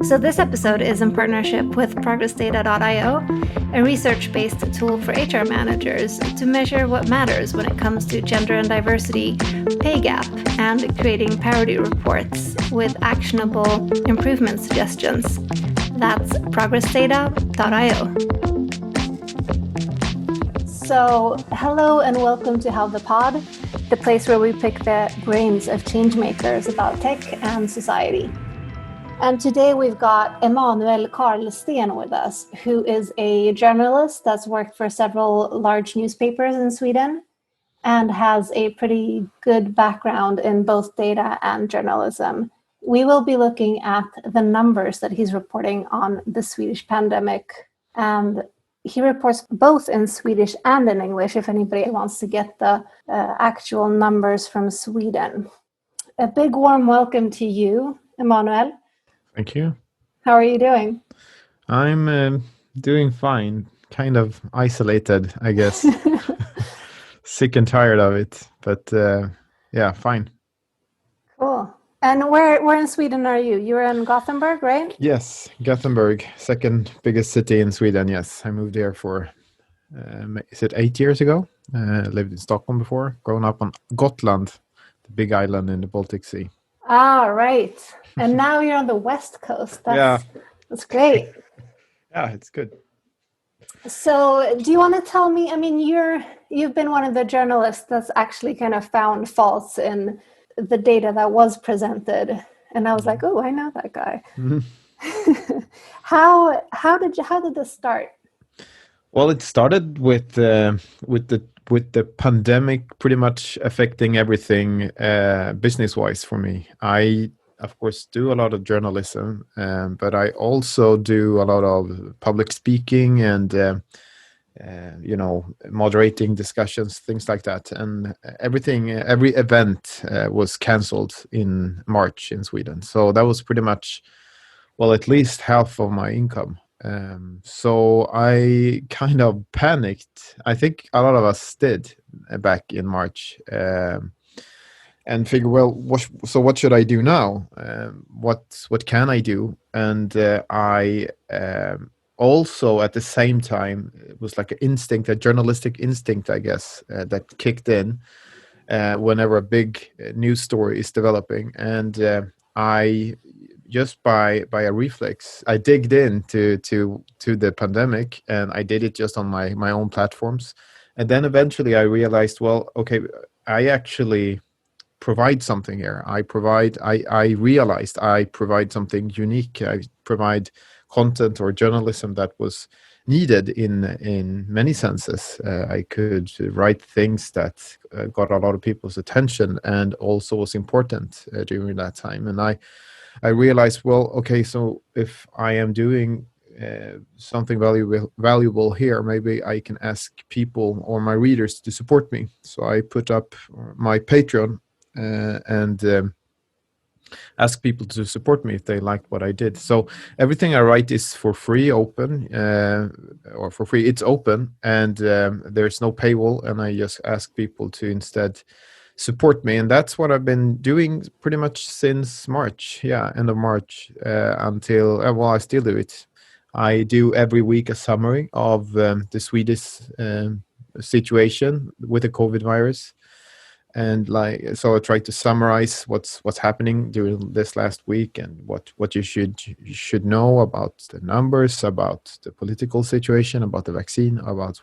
So this episode is in partnership with ProgressData.io, a research-based tool for HR managers to measure what matters when it comes to gender and diversity, pay gap, and creating parity reports with actionable improvement suggestions. That's ProgressData.io. So, hello and welcome to How the Pod, the place where we pick the brains of changemakers about tech and society. And today we've got Emanuel Karlsten with us, who is a journalist that's worked for several large newspapers in Sweden and has a pretty good background in both data and journalism. We will be looking at the numbers that he's reporting on the Swedish pandemic, and he reports both in Swedish and in English if anybody wants to get the actual numbers from Sweden. A big warm welcome to you, Emanuel. Thank you. How are you doing? I'm doing fine. Kind of isolated, I guess. Sick and tired of it, but yeah, fine. Cool. And where in Sweden are you? You're in Gothenburg, right? Yes, Gothenburg, second biggest city in Sweden. Yes, I moved here for, is it 8 years ago? Lived in Stockholm before, grown up on Gotland, the big island in the Baltic Sea. Ah, right. And now you're on the West Coast. That's great. Yeah, it's good. So do you want to tell me, I mean, you've been one of the journalists that's actually kind of found faults in the data that was presented. And I was like, oh, I know that guy. Mm-hmm. How did this start? Well, it started with the pandemic pretty much affecting everything business-wise for me. I, of course, do a lot of journalism, but I also do a lot of public speaking and, moderating discussions, things like that. And every event was canceled in March in Sweden. So that was pretty much, well, at least half of my income. So I kind of panicked. I think a lot of us did back in March, and figure, well, what should I do now? What can I do? And I also at the same time, it was like an instinct, a journalistic instinct, I guess, that kicked in whenever a big news story is developing, and I. Just by a reflex, I digged into the pandemic, and I did it just on my own platforms. And then eventually I realized, well, okay, I actually provide something here. I realized I provide something unique. I provide content or journalism that was needed in many senses. I could write things that got a lot of people's attention and also was important during that time. And I realized, well, okay, so if I am doing something valuable here, maybe I can ask people or my readers to support me. So I put up my Patreon and ask people to support me if they liked what I did. So everything I write is for free, open, or for free. It's open, and there's no paywall, and I just ask people to instead support me, and that's what I've been doing pretty much since March. Yeah, end of March until I still do it. I do every week a summary of the Swedish situation with the COVID virus, and so I try to summarize what's happening during this last week and what you should know about the numbers, about the political situation, about the vaccine, about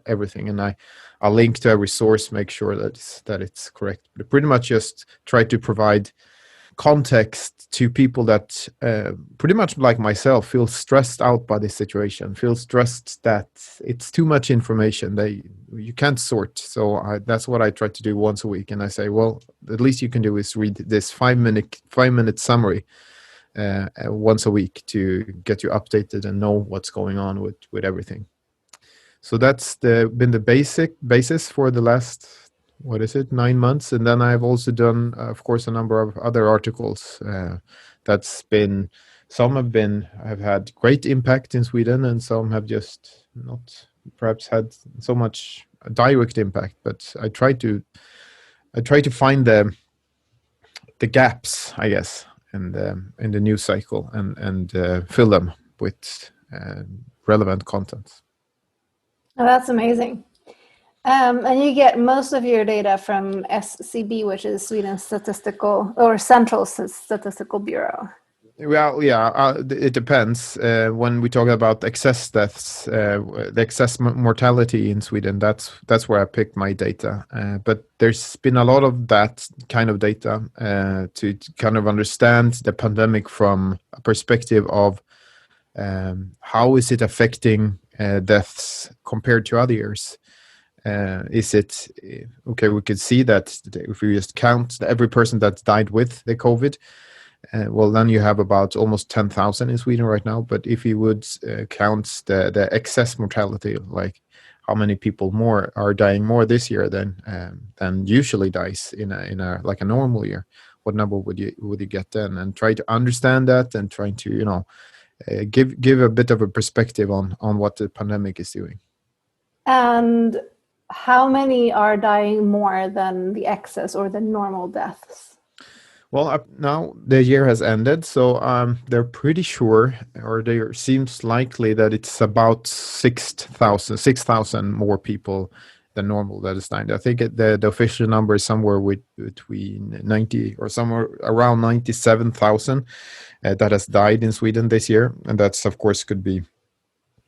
everything. And I'll link to every source, make sure that it's correct. But pretty much just try to provide context to people that pretty much like myself feel stressed out by this situation, feel stressed that it's too much information you can't sort. So that's what I try to do once a week, and I say, well, the least you can do is read this 5-minute summary once a week to get you updated and know what's going on with everything. So that's been the basis for the last 9 months. And then I've also done, of course, a number of other articles some have had great impact in Sweden, and some have just not perhaps had so much direct impact. But I try to find the gaps, I guess, in the news cycle and fill them with relevant content. Oh, that's amazing. And you get most of your data from SCB, which is Sweden's Central Statistical Bureau. Well, yeah, it depends. When we talk about excess deaths, the excess mortality in Sweden, that's where I picked my data. But there's been a lot of that kind of data to kind of understand the pandemic from a perspective of how is it affecting deaths compared to other years. Is it okay? We could see that if we just count every person that died with the COVID, well, then you have about almost 10,000 in Sweden right now. But if you would count the excess mortality, like how many people more are dying more this year than usually dies in a like a normal year, what number would you get then? And try to understand that and trying to give a bit of a perspective on what the pandemic is doing. And how many are dying more than the excess or the normal deaths? Well, now the year has ended, so they're pretty sure, or there seems likely that it's about 6,000 more people than normal that is dying. I think the official number is somewhere between 90 or somewhere around 97,000 that has died in Sweden this year, and that's of course could be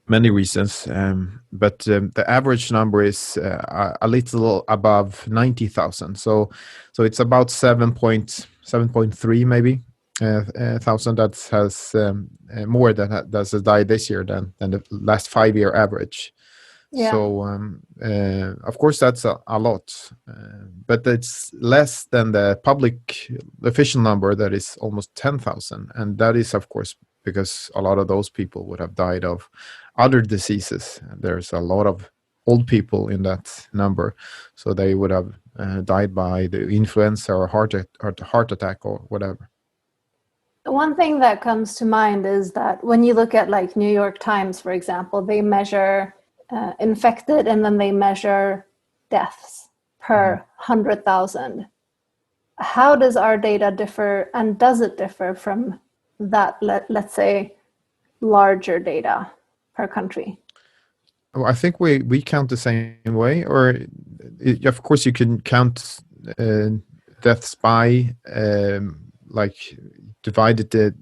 many reasons, but the average number is a little above 90,000. So it's about 7.3 maybe thousand that has more that has died this year than the last 5-year average. Yeah. So of course that's a lot, but it's less than the public official number that is almost 10,000, and that is of course because a lot of those people would have died of other diseases. There's a lot of old people in that number, so they would have died by the influenza or heart attack or whatever. One thing that comes to mind is that when you look at like New York Times, for example, they measure infected and then they measure deaths per 100,000. How does our data differ, and does it differ from that, let's say, larger data per country? Well, I think we count the same way, or of course you can count deaths by like divided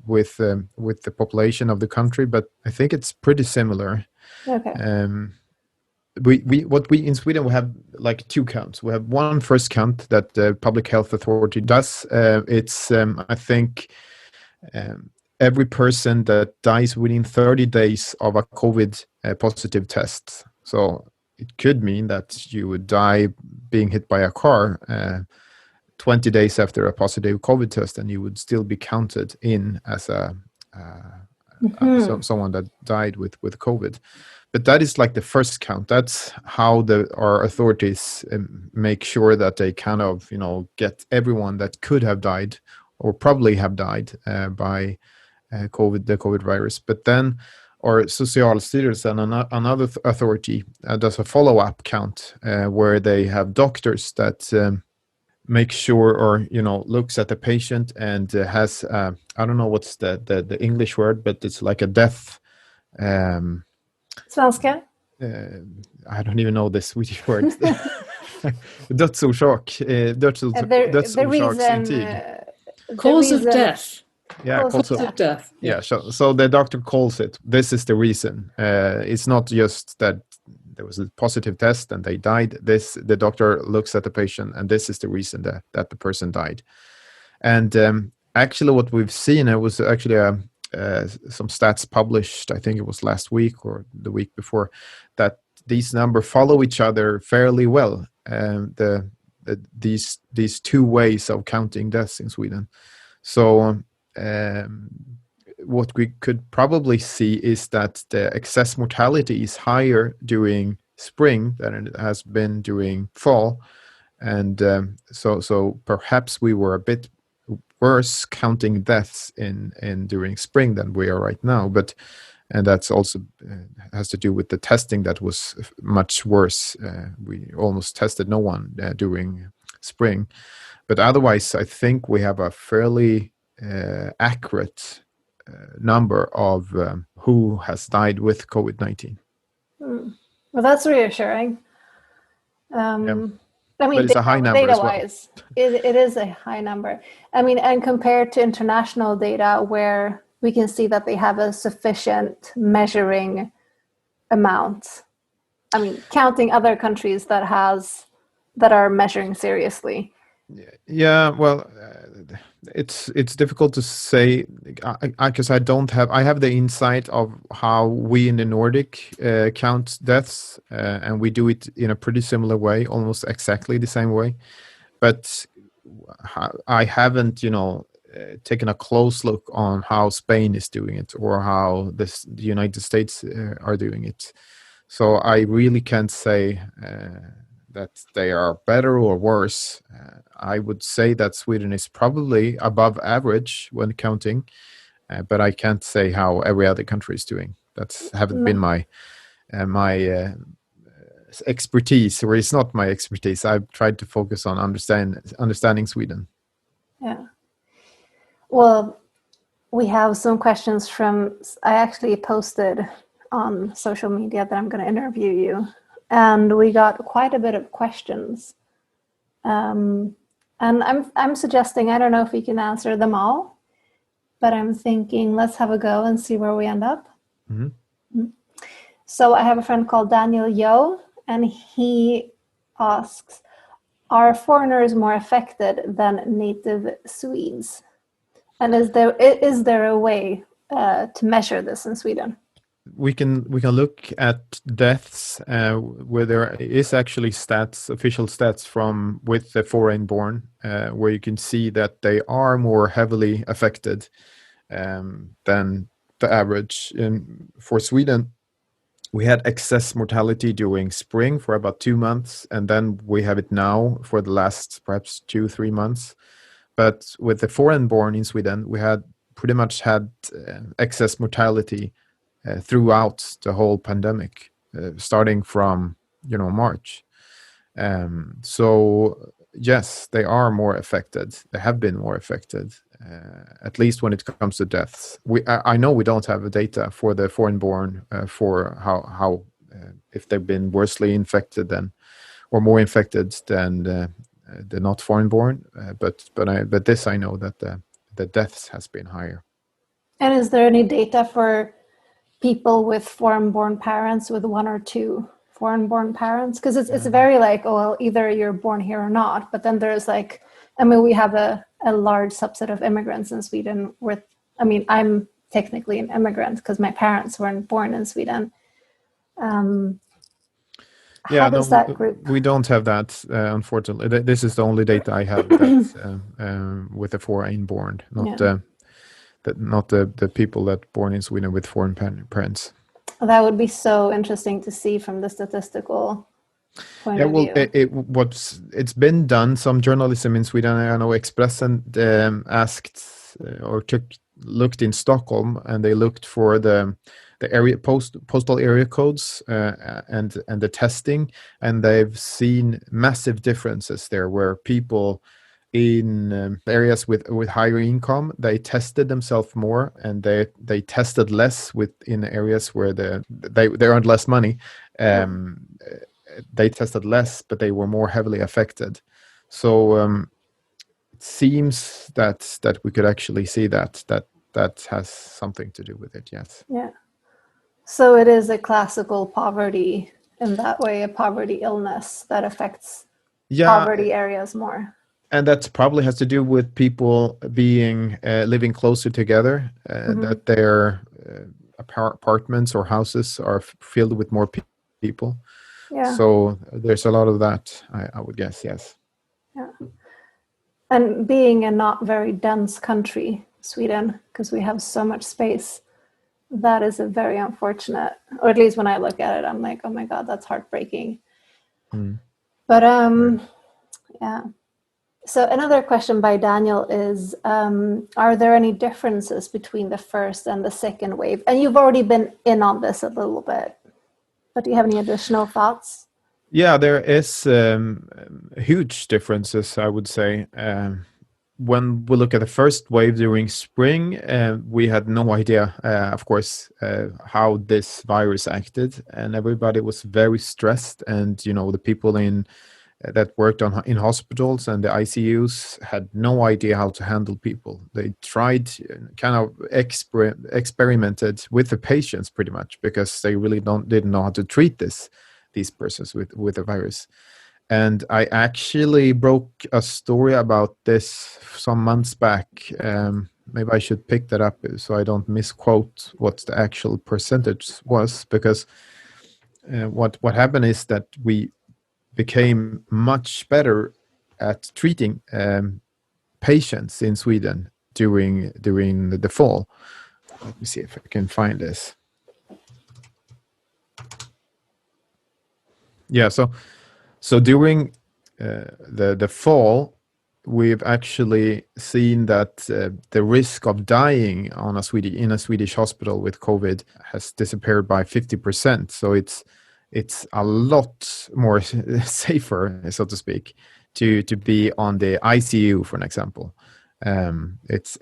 with the population of the country, but I think it's pretty similar. Okay. We in Sweden we have like two counts. We have one first count that the public health authority does. It's I think every person that dies within 30 days of a COVID positive test. So it could mean that you would die being hit by a car 20 days after a positive COVID test, and you would still be counted in as someone that died with COVID. But that is like the first count. That's how our authorities make sure that they kind of, get everyone that could have died or probably have died by the COVID virus. But then our Socialstyrelsen, another authority, does a follow-up count where they have doctors that make sure or, looks at the patient and has, I don't know what's the English word, but it's like a death. Svenska? I don't even know the Swedish word. Dödsorsak. Dödsorsaksintyg. Cause of death. Yeah, cause of death. Yeah, so the doctor calls it. This is the reason. It's not just that there was a positive test and they died. The doctor looks at the patient, and this is the reason that the person died. And actually, what we've seen, it was actually some stats published, I think it was last week or the week before, that these numbers follow each other fairly well. These two ways of counting deaths in Sweden. So what we could probably see is that the excess mortality is higher during spring than it has been during fall, and so perhaps we were a bit worse counting deaths in during spring than we are right now, and that's also has to do with the testing that was much worse. We almost tested no one during spring, But otherwise, I think we have a fairly accurate number of who has died with COVID-19. Well, that's reassuring. I mean, but it's a high number as well. Data-wise, it is a high number. I mean, and compared to international data, where we can see that they have a sufficient measuring amount. I mean, counting other countries that are measuring seriously. Yeah, well, it's difficult to say because I have the insight of how we in the Nordic count deaths, and we do it in a pretty similar way, almost exactly the same way. But I haven't, taken a close look on how Spain is doing it or how the United States are doing it. So I really can't say that they are better or worse. I would say that Sweden is probably above average when counting, but I can't say how every other country is doing. That's haven't been my expertise, or it's not my expertise. I've tried to focus on understanding Sweden. Yeah. Well, we have some questions I actually posted on social media that I'm going to interview you. And we got quite a bit of questions. And I'm suggesting, I don't know if we can answer them all, but I'm thinking let's have a go and see where we end up. Mm-hmm. So I have a friend called Daniel Yo, and he asks, are foreigners more affected than native Swedes? And is there a way to measure this in Sweden? We can look at deaths where there is actually official stats with the foreign-born, where you can see that they are more heavily affected than the average. For Sweden, we had excess mortality during spring for about 2 months, and then we have it now for the last perhaps 2-3 months. But with the foreign-born in Sweden, we had pretty much had excess mortality throughout the whole pandemic, starting from March. So yes, they are more affected. They have been more affected, at least when it comes to deaths. I know we don't have data for the foreign-born for how if they've been worsely infected or more infected than the not foreign-born. But this I know that the deaths has been higher. And is there any data for people with foreign-born parents, with 1 or 2 foreign-born parents? Because it's very either you're born here or not. But then there's we have a large subset of immigrants in Sweden. I'm technically an immigrant because my parents weren't born in Sweden. How does that group? We don't have that, unfortunately. This is the only data I have that's with the foreign-born, not the people that born in Sweden with foreign parents. That would be so interesting to see from the statistical point of view. It's been done. Some journalism in Sweden, I know Expressen asked or looked in Stockholm, and they looked for the area postal area codes and the testing, and they've seen massive differences there, where people in areas with higher income, they tested themselves more, and they tested less in areas where they earned less money. They tested less, but they were more heavily affected. So it seems that we could actually see that has something to do with it. Yes. Yeah. So it is a classical poverty in that way, a poverty illness that affects poverty areas more. And that probably has to do with people living closer together, that their apartments or houses are filled with more people. Yeah. So there's a lot of that, I would guess, yes. Yeah. And being a not very dense country, Sweden, because we have so much space, that is a very unfortunate, or at least when I look at it, I'm like, oh my God, that's heartbreaking. But yeah. So another question by Daniel is, are there any differences between the first and the second wave? And you've already been in on this a little bit, but do you have any additional thoughts? Yeah, there is huge differences, I would say. When we look at the first wave during spring, we had no idea, of course, how this virus acted, and everybody was very stressed. And the people that worked in hospitals and the ICUs had no idea how to handle people. They tried, kind of experimented with the patients pretty much, because they really didn't know how to treat these persons with the virus. And I actually broke a story about this some months back. Maybe I should pick that up so I don't misquote what the actual percentage was, because what happened is that we became much better at treating patients in Sweden during the fall. Let me see if I can find this. Yeah, so during the fall, we've actually seen that the risk of dying in a Swedish hospital with COVID has disappeared by 50%. So it's a lot more safer, so to speak, to be on the ICU, for an example. It's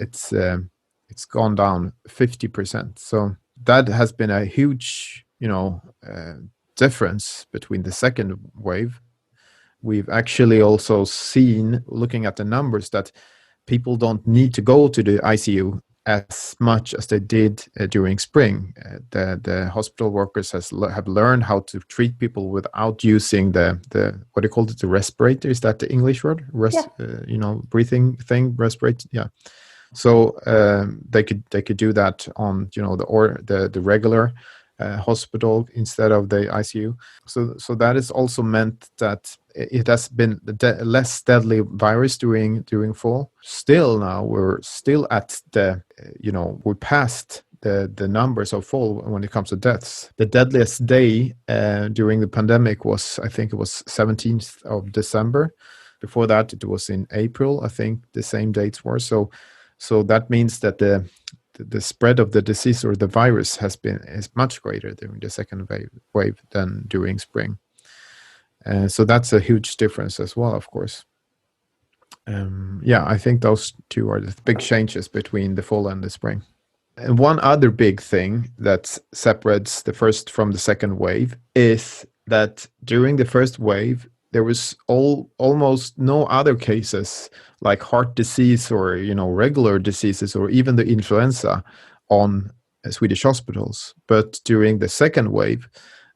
gone down 50%. So that has been a huge, difference between the second wave. We've actually also seen, looking at the numbers, that people don't need to go to the ICU as much as they did during spring. The hospital workers have learned how to treat people without using the what do you call it, the respirator? Is that the English word? Breathing thing, respirator. Yeah. So they could do that on the regular hospital instead of the ICU. So that has also meant that it has been less deadly virus during fall. Still, now we're still at we're past the numbers of fall when it comes to deaths. The deadliest day during the pandemic was, I think it was 17th of December. Before that, it was in April. I think the same dates were. So that means that the spread of the disease or the virus is much greater during the second wave than during spring. So that's a huge difference as well, of course. I think those two are the big changes between the fall and the spring. And one other big thing that separates the first from the second wave is that during the first wave, there was almost no other cases like heart disease or regular diseases or even the influenza on Swedish hospitals. But during the second wave,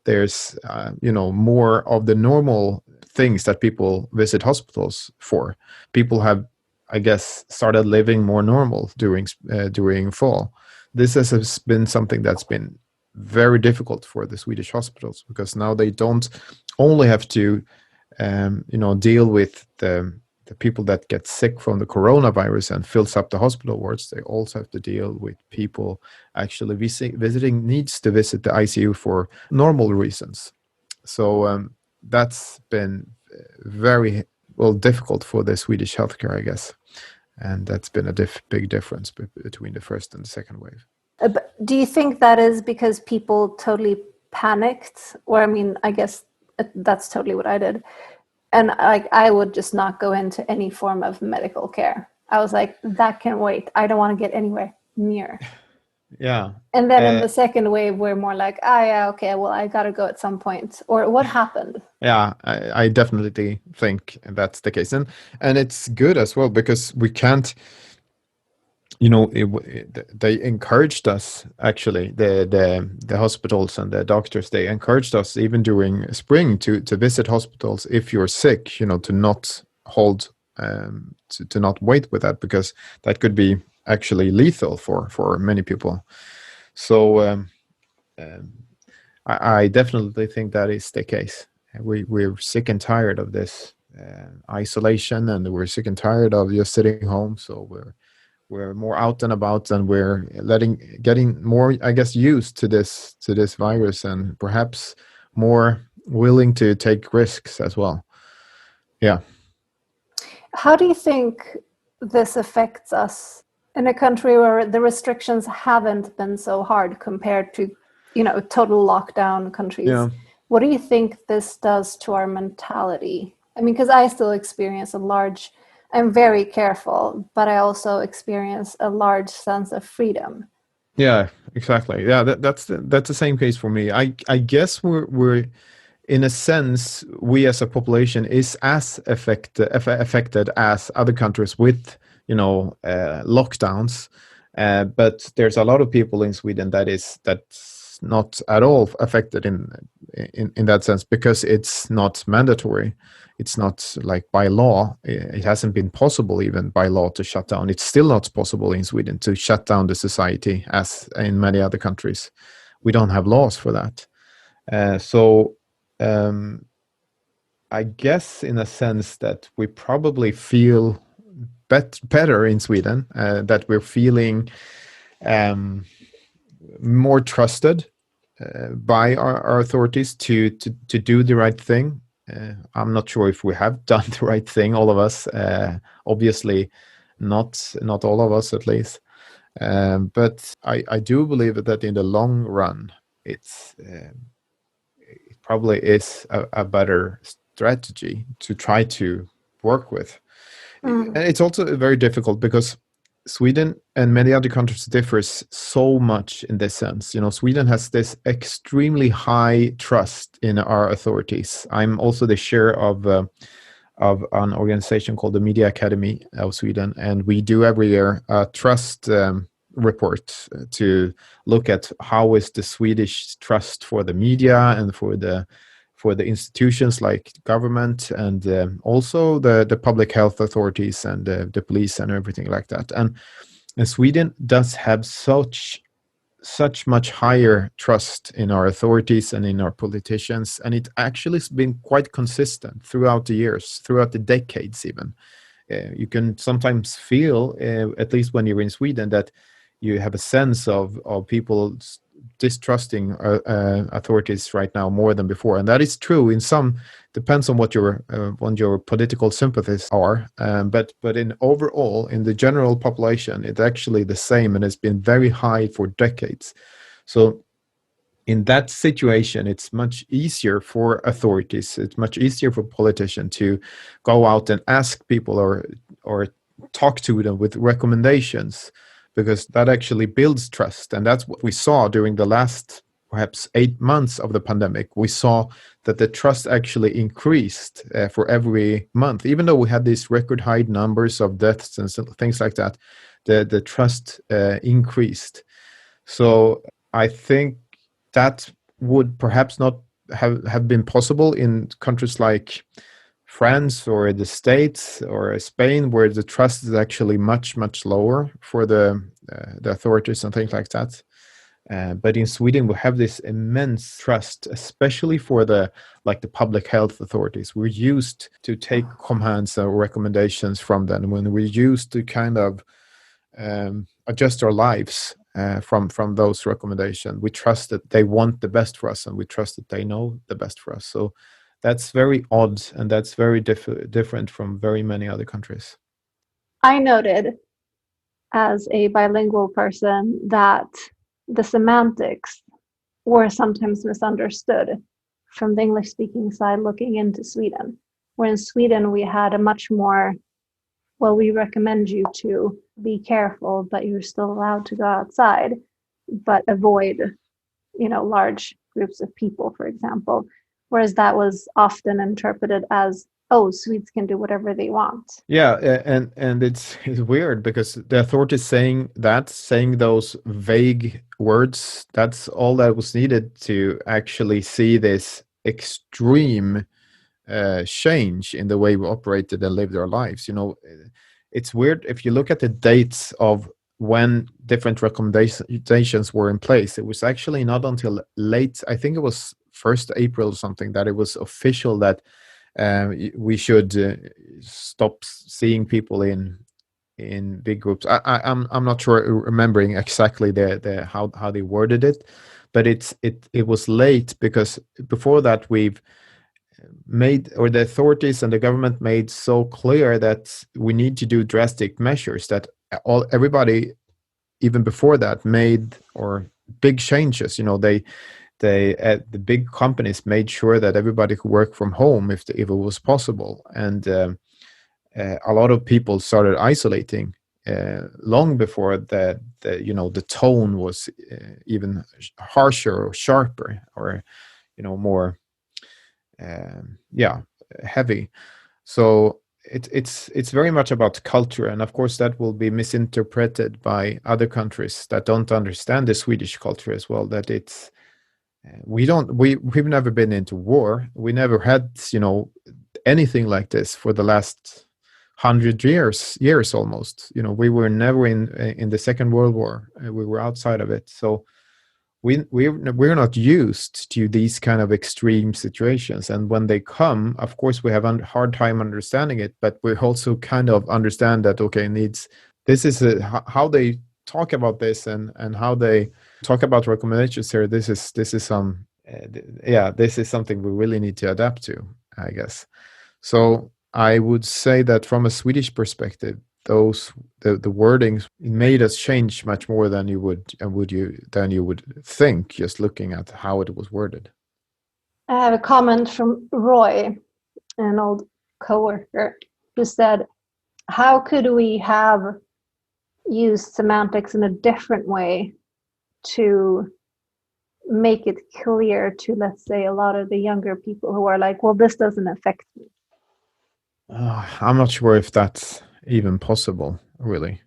there's more of the normal things that people visit hospitals for. People have, I guess, started living more normal during fall. This has been something that's been very difficult for the Swedish hospitals, because now they don't only have to deal with the people that get sick from the coronavirus and fills up the hospital wards. They also have to deal with people actually needs to visit the ICU for normal reasons. So that's been very difficult for the Swedish healthcare, I guess. And that's been a big difference between the first and the second wave. But do you think that is because people totally panicked? Or, I guess that's totally what I did. And I would just not go into any form of medical care. I was like, that can wait. I don't want to get anywhere near. Yeah. And then in the second wave, we're more like, yeah, okay, well, I got to go at some point. Or what happened? Yeah, I definitely think that's the case. And it's good as well, because we can't, they encouraged us, actually, the hospitals and the doctors, they encouraged us even during spring to visit hospitals if you're sick, to not hold, to not wait with that, because that could be actually lethal for many people. So I definitely think that is the case. We're sick and tired of this isolation, and we're sick and tired of just sitting home. So we're more out and about, and we're getting more, I guess, used to this virus, and perhaps more willing to take risks as well. Yeah. How do you think this affects us in a country where the restrictions haven't been so hard compared to, total lockdown countries? Yeah. What do you think this does to our mentality? I mean, because I still experience I'm very careful, but I also experience a large sense of freedom. Yeah, exactly. Yeah, that's the same case for me. I guess we're in a sense, we as a population is as affected as other countries with, lockdowns. But there's a lot of people in Sweden that's not at all affected in that sense, because it's not mandatory. It's not like by law. It hasn't been possible even by law to shut down. It's still not possible in Sweden to shut down the society as in many other countries. We don't have laws for that. So I guess in a sense that we probably feel better in Sweden, that we're feeling more trusted by our authorities to do the right thing. I'm not sure if we have done the right thing, all of us. Obviously, not all of us, at least. But I do believe that in the long run, it probably is a better strategy to try to work with. And it's also very difficult because Sweden and many other countries differs so much in this sense. Sweden has this extremely high trust in our authorities. I'm also the chair of an organization called the Media Academy of Sweden, and we do every year a trust report to look at how is the Swedish trust for the media and for the institutions like government, and also the public health authorities and the police and everything like that. And Sweden does have such much higher trust in our authorities and in our politicians, and it actually has been quite consistent throughout the years, throughout the decades even. You can sometimes feel, at least when you're in Sweden, that you have a sense of people distrusting authorities right now more than before, and that is true. Depends on what your political sympathies are, but in overall, in the general population, it's actually the same, and it's been very high for decades. So in that situation, it's much easier for authorities, it's much easier for politicians to go out and ask people or talk to them with recommendations, because that actually builds trust. And that's what we saw during the last perhaps 8 months of the pandemic. We saw that the trust actually increased for every month, even though we had these record high numbers of deaths and things like that. The trust increased. So I think that would perhaps not have been possible in countries like France or the States or Spain, where the trust is actually much lower for the authorities and things like that. But in Sweden, we have this immense trust, especially for the public health authorities. We're used to take commands or recommendations from them. When we're used to kind of adjust our lives from those recommendations, we trust that they want the best for us, and we trust that they know the best for us. So that's very odd, and that's very different from very many other countries. I noted, as a bilingual person, that the semantics were sometimes misunderstood from the English-speaking side looking into Sweden. Where in Sweden we had a much more, well, we recommend you to be careful, but you're still allowed to go outside, but avoid, large groups of people, for example. Whereas that was often interpreted as, oh, Swedes can do whatever they want. Yeah, and it's weird because the authorities saying those vague words, that's all that was needed to actually see this extreme change in the way we operated and lived our lives. It's weird if you look at the dates of when different recommendations were in place. It was actually not until late, I think it was 1st April or something, that it was official that we should stop seeing people in big groups. I'm not sure remembering exactly the how they worded it, but it was late because before that we've made, or the authorities and the government made so clear that we need to do drastic measures, that everybody even before that made or big changes. the big companies made sure that everybody could work from home if it was possible, and a lot of people started isolating long before the tone was even harsher or sharper or more heavy. So it's very much about culture, and of course that will be misinterpreted by other countries that don't understand the Swedish culture as well. That it's we've never been into war. We never had anything like this for the last 100 years almost. We were never in the Second World War. We were outside of it, so we're not used to these kind of extreme situations. And when they come, of course, we have a hard time understanding it, but we also kind of understand that, okay, this is how they talk about this and how they talk about recommendations here. This is something we really need to adapt to, I guess. So I would say that from a Swedish perspective, the wordings made us change much more than you would think, just looking at how it was worded. I have a comment from Roy, an old coworker, who said, how could we have used semantics in a different way to make it clear to, let's say, a lot of the younger people who are like, well, this doesn't affect me? I'm not sure if that's even possible, really,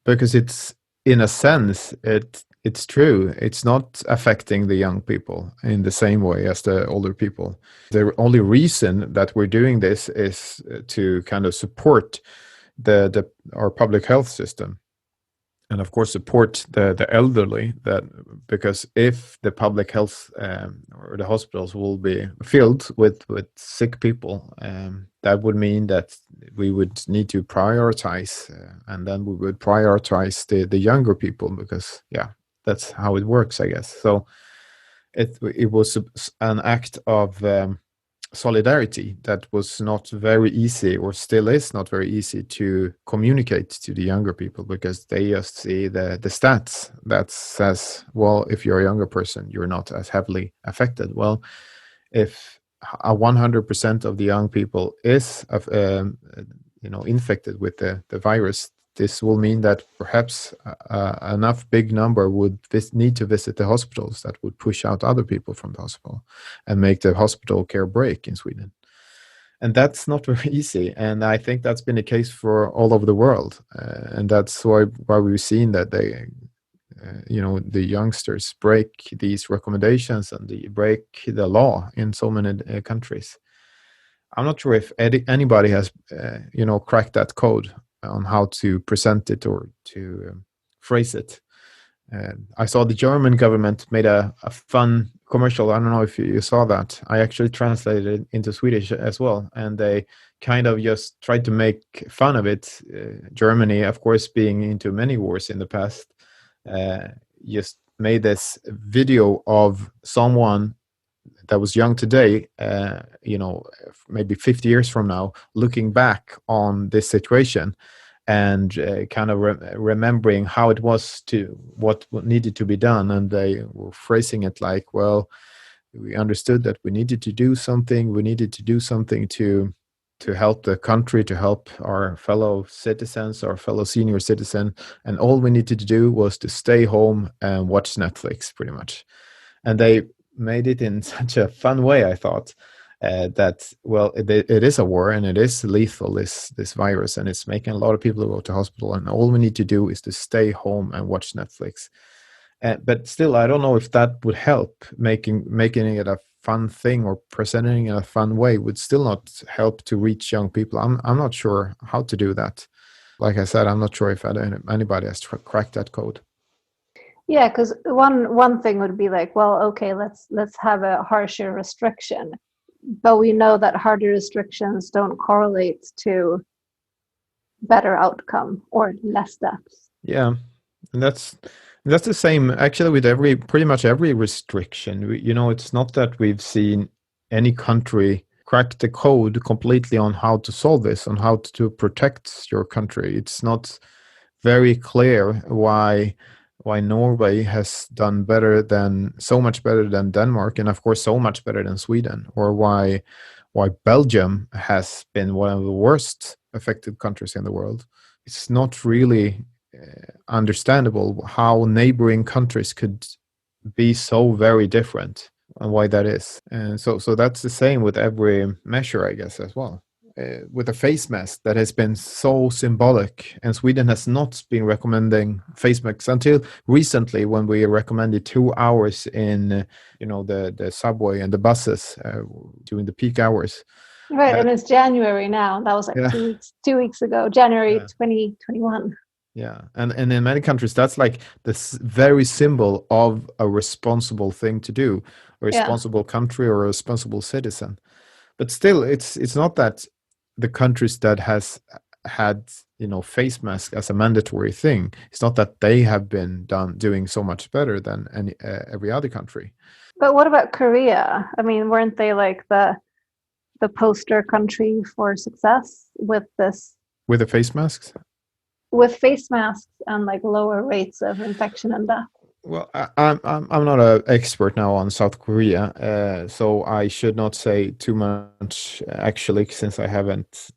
because it's, in a sense, it's true. It's not affecting the young people in the same way as the older people. The only reason that we're doing this is to kind of support our public health system, and of course support the elderly, because if the public health or the hospitals will be filled with sick people, that would mean that we would need to prioritize, and then we would prioritize the younger people, because that's how it works, I guess. So it was an act of solidarity that was not very easy, or still is not very easy, to communicate to the younger people, because they just see the stats that says, well, if you're a younger person, you're not as heavily affected. Well, if 100% of the young people is infected with the virus, this will mean that perhaps enough big number would need to visit the hospitals, that would push out other people from the hospital and make the hospital care break in Sweden. And that's not very easy. And I think that's been the case for all over the world. And that's why we've seen that they, the youngsters break these recommendations and they break the law in so many countries. I'm not sure if anybody has, cracked that code on how to present it or to phrase it. I saw the German government made a fun commercial. I don't know if you saw that. I actually translated it into Swedish as well, and they kind of just tried to make fun of it. Germany, of course, being into many wars in the past, just made this video of someone that was young today, maybe 50 years from now, looking back on this situation and kind of remembering how it was, to what needed to be done. And they were phrasing it like, well, we understood that we needed to do something. We needed to do something to help the country, to help our fellow citizens, our fellow senior citizen. And all we needed to do was to stay home and watch Netflix, pretty much. And they made it in such a fun way, I thought, that, well, it is a war, and it is lethal, this virus, and it's making a lot of people go to hospital, and all we need to do is to stay home and watch Netflix. But still, I don't know if that would help. Making it a fun thing or presenting it in a fun way would still not help to reach young people. I'm not sure how to do that. Like I said, I'm not sure if anybody has cracked that code. Yeah, because one thing would be like, well, okay, let's have a harsher restriction, but we know that harder restrictions don't correlate to better outcome or less deaths. Yeah, and that's the same actually with pretty much every restriction. It's not that we've seen any country crack the code completely on how to solve this, on how to protect your country. It's not very clear why why Norway has done so much better than Denmark, and of course so much better than Sweden, or why Belgium has been one of the worst affected countries in the world. It's not really understandable how neighboring countries could be so very different, and why that is. And so that's the same with every measure, I guess, as well. With a face mask that has been so symbolic, and Sweden has not been recommending face masks until recently, when we recommended 2 hours in the subway and the buses during the peak hours. Right, and it's January now. That was like 2 weeks ago, January 2021. Yeah, and in many countries, that's like this very symbol of a responsible thing to do, a responsible country or a responsible citizen. But still, it's not that the countries that has had face mask as a mandatory thing, it's not that they have been doing so much better than every other country. But what about Korea? I mean, weren't they like the poster country for success with this? With the face masks? With face masks and like lower rates of infection and death. Well, I'm not an expert now on South Korea, so I should not say too much actually, since I haven't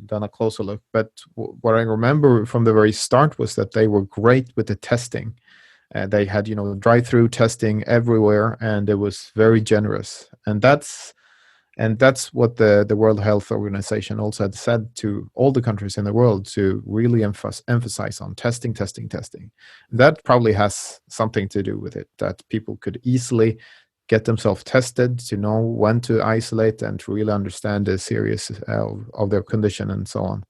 done a closer look. But what I remember from the very start was that they were great with the testing. They had drive-through testing everywhere, and it was very generous. And that's what the World Health Organization also had said to all the countries in the world, to really emphasize on testing. That probably has something to do with it, that people could easily get themselves tested to know when to isolate and to really understand the seriousness of their condition and so on.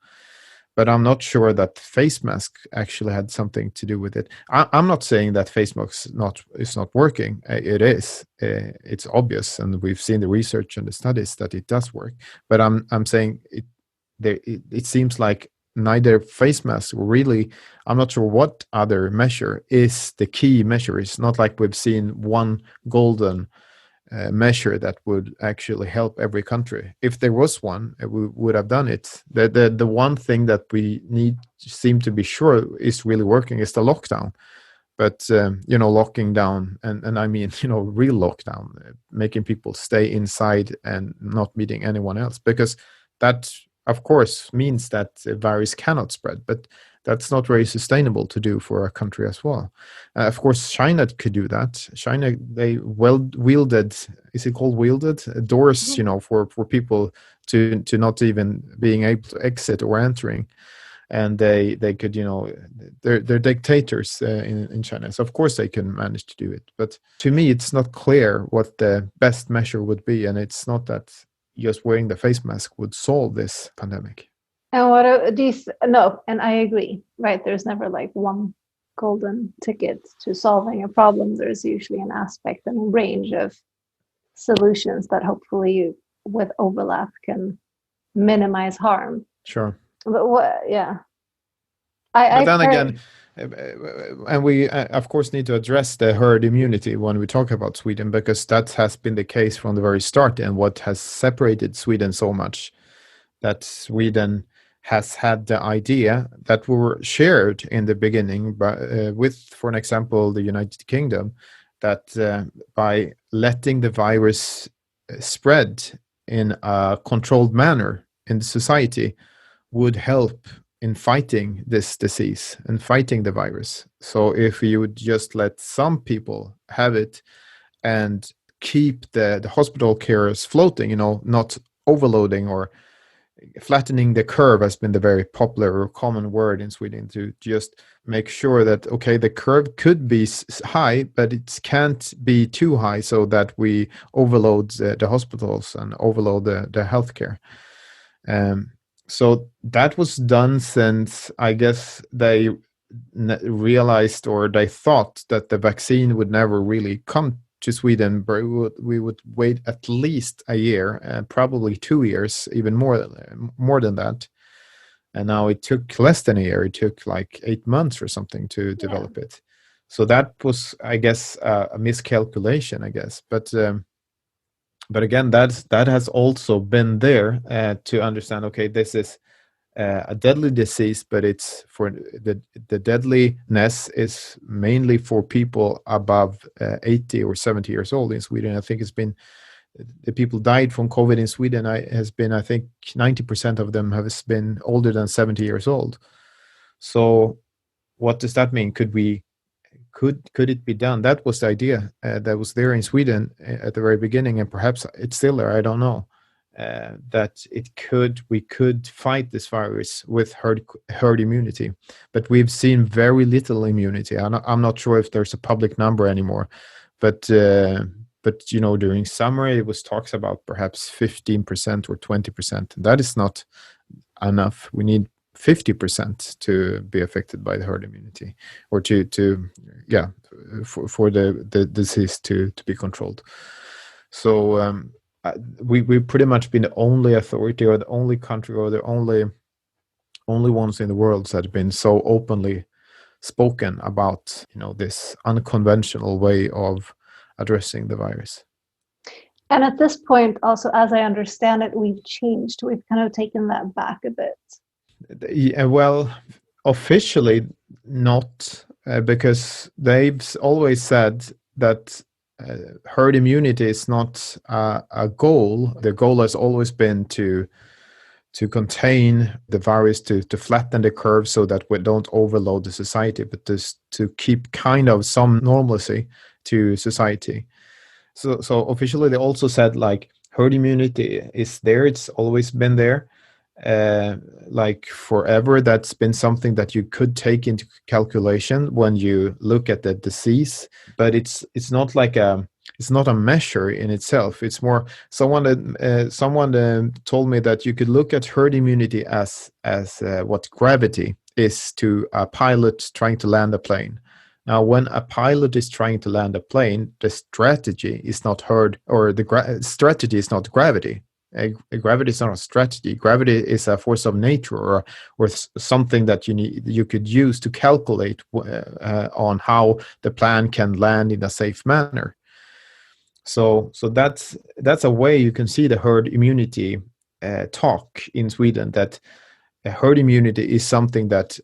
But I'm not sure that face mask actually had something to do with it. I'm not saying that face mask is not working. It is. It's obvious, and we've seen the research and the studies that it does work. But I'm saying it seems like neither face mask really. I'm not sure what other measure is the key measure. It's not like we've seen one golden measure that would actually help every country. If there was one, we would have done it. The one thing that we seem to be sure is really working is the lockdown. But locking down, and I mean real lockdown, making people stay inside and not meeting anyone else, because that of course means that the virus cannot spread. But that's not very sustainable to do for a country as well. Of course, China could do that. China, they wielded, is it called wielded? Doors, for people to not even being able to exit or entering. And they could, they're dictators in China. So of course they can manage to do it. But to me, it's not clear what the best measure would be. And it's not that just wearing the face mask would solve this pandemic. And what are these? No, and I agree. Right, there's never like one golden ticket to solving a problem. There's usually an aspect and a range of solutions that hopefully, with overlap, can minimize harm. Sure. But what? Yeah. But then again, and we of course need to address the herd immunity when we talk about Sweden, because that has been the case from the very start, and what has separated Sweden so much, that Sweden has had the idea that were shared in the beginning with, for an example, the United Kingdom, that by letting the virus spread in a controlled manner in the society would help in fighting this disease and fighting the virus. So if you would just let some people have it and keep the hospital cares floating, not overloading or flattening the curve has been the very popular or common word in Sweden, to just make sure that, okay, the curve could be high, but it can't be too high so that we overload the hospitals and overload the healthcare. So that was done since, I guess, they realized, or they thought, that the vaccine would never really come to Sweden, but we would wait at least a year, probably 2 years, even more than that. And now it took less than a year. It took like 8 months or something to develop it. So that was, I guess, a miscalculation, I guess. But again, that has also been there to understand, okay, this is a deadly disease, but it's for the deadliness is mainly for people above 80 or 70 years old in Sweden. I think it's been the people died from COVID in Sweden has been, I think 90% of them have been older than 70 years old. So what does that mean? Could it be done? That was the idea that was there in Sweden at the very beginning, and perhaps it's still there. I don't know. That we could fight this virus with herd immunity, but we've seen very little immunity. I'm not sure if there's a public number anymore, but during summer it was talks about perhaps 15% or 20%. That is not enough. We need 50% to be affected by the herd immunity, or for the disease to be controlled. So we've pretty much been the only authority or the only country or the only ones in the world that have been so openly spoken about this unconventional way of addressing the virus. And at this point also, as I understand it, we've changed. We've kind of taken that back a bit. Yeah, well, officially not, because they've always said that herd immunity is not a goal. The goal has always been to contain the virus, to flatten the curve so that we don't overload the society, but to keep kind of some normalcy to society. So officially they also said like herd immunity is there. It's always been there. Like forever, that's been something that you could take into calculation when you look at the disease, but it's not like it's not a measure in itself. It's more someone told me that you could look at herd immunity as what gravity is to a pilot trying to land a plane. Now, when a pilot is trying to land a plane, the strategy is not strategy is not gravity. Gravity is not a strategy. Gravity is a force of nature, or something that you could use to calculate on how the plane can land in a safe manner. So that's a way you can see the herd immunity talk in Sweden, that herd immunity is something that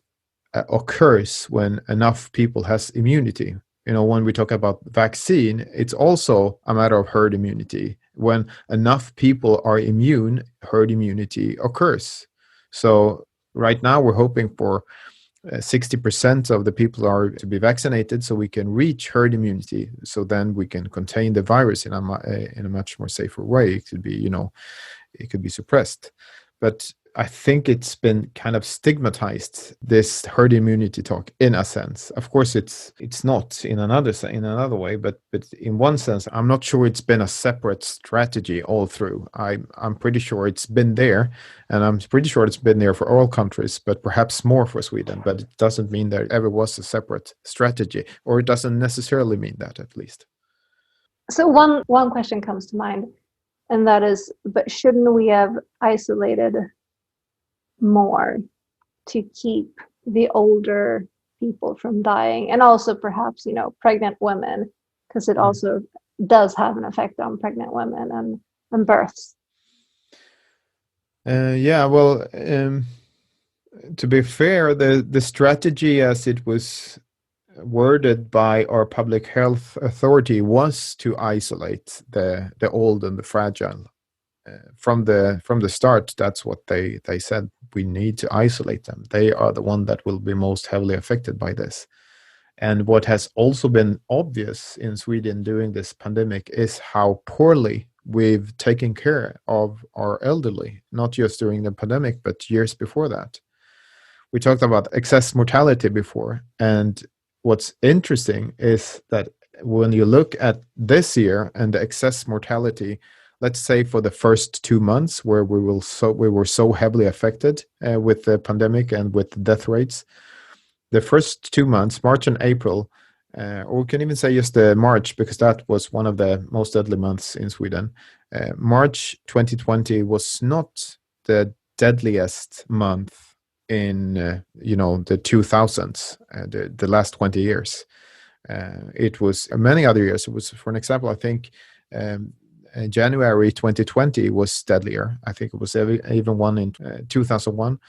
occurs when enough people has immunity. When we talk about vaccine, it's also a matter of herd immunity. When enough people are immune, herd immunity occurs. So right now we're hoping for 60% of the people are to be vaccinated, so we can reach herd immunity. So then we can contain the virus in a much more safer way. It could be, it could be suppressed. But I think it's been kind of stigmatized, this herd immunity talk, in a sense. Of course, it's not in another way, but in one sense, I'm not sure it's been a separate strategy all through. I'm pretty sure it's been there, and I'm pretty sure it's been there for all countries, but perhaps more for Sweden. But it doesn't mean there ever was a separate strategy, or it doesn't necessarily mean that, at least. So one question comes to mind, and that is, but shouldn't we have isolated more to keep the older people from dying, and also perhaps pregnant women, because it also does have an effect on pregnant women and births? Well, to be fair, the strategy as it was worded by our public health authority was to isolate the old and the fragile. From the start, that's what they said. We need to isolate them. They are the one that will be most heavily affected by this. And what has also been obvious in Sweden during this pandemic is how poorly we've taken care of our elderly, not just during the pandemic, but years before that. We talked about excess mortality before, and what's interesting is that when you look at this year and the excess mortality, let's say for the first 2 months where we were so heavily affected with the pandemic and with the death rates, the first 2 months, March and April, or we can even say just March, because that was one of the most deadly months in Sweden. March 2020 was not the deadliest month in the 2000s, the last 20 years. It was many other years. It was, for an example, I think January 2020 was deadlier. I think it was even one in 2001.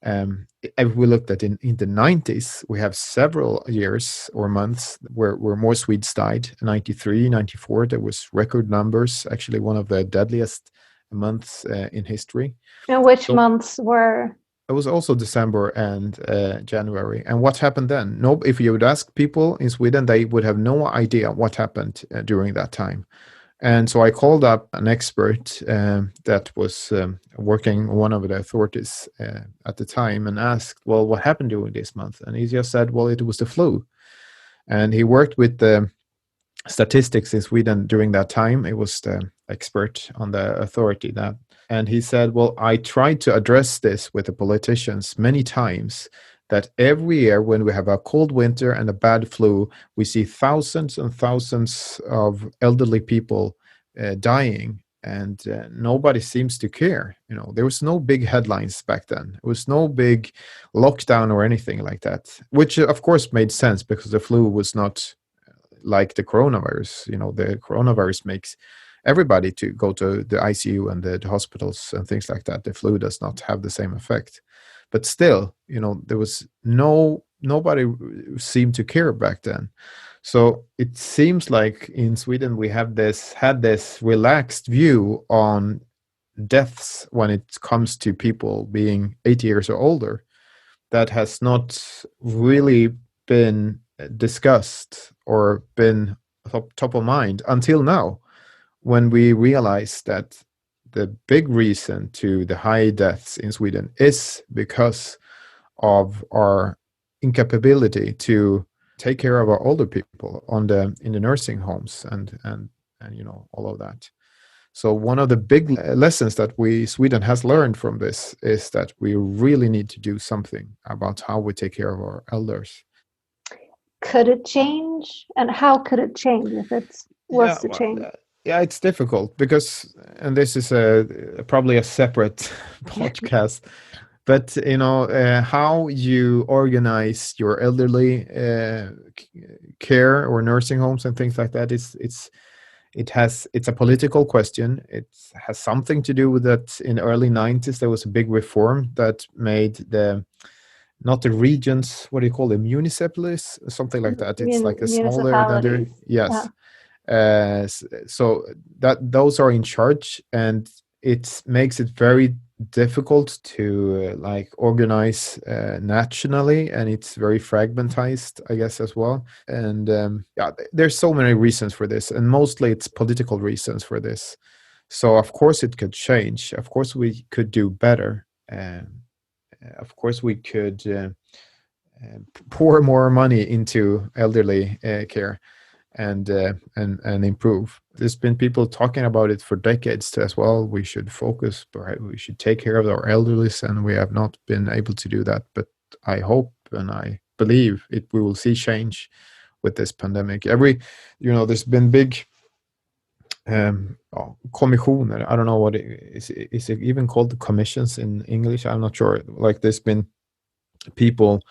If we looked at in the 90s, we have several years or months where more Swedes died. 93, 94, there was record numbers, actually one of the deadliest months in history. And which months were? It was also December and January. And what happened then? No, if you would ask people in Sweden, they would have no idea what happened during that time. And so I called up an expert that was working one of the authorities at the time and asked, well, what happened during this month? And he just said, well, it was the flu. And he worked with the statistics in Sweden during that time. He was the expert on the authority that. And he said, well, I tried to address this with the politicians many times, that every year when we have a cold winter and a bad flu, we see thousands and thousands of elderly people dying, and nobody seems to care. There was no big headlines back then. There was no big lockdown or anything like that, which of course made sense because the flu was not like the coronavirus. The coronavirus makes everybody to go to the ICU and the hospitals and things like that. The flu does not have the same effect. But still, there was nobody seemed to care back then. So it seems like in Sweden we had this relaxed view on deaths when it comes to people being 80 years or older that has not really been discussed or been top of mind until now, when we realize that the big reason to the high deaths in Sweden is because of our incapability to take care of our older people in the nursing homes and all of that. So one of the big lessons that Sweden has learned from this is that we really need to do something about how we take care of our elders. Could it change? And how could it change if it was to change? Yeah, it's difficult because, and this is probably a separate podcast, but how you organize your elderly care or nursing homes and things like that it's a political question. It has something to do with that. In the early 90s, there was a big reform that made not the regions, what do you call them, municipalities, something like that. It's like a smaller, yes. Yeah. So that those are in charge, and it makes it very difficult to organize nationally, and it's very fragmentized, I guess, as well. And there's so many reasons for this, and mostly it's political reasons for this. So of course it could change. Of course we could do better. Of course we could pour more money into elderly care and improve. There's been people talking about it for decades as well. We should focus, we should take care of our elderly, and we have not been able to do that. But I hope and I believe we will see change with this pandemic. There's been big kommissioner. I don't know what is it even called commissions in English? I'm not sure. There's been people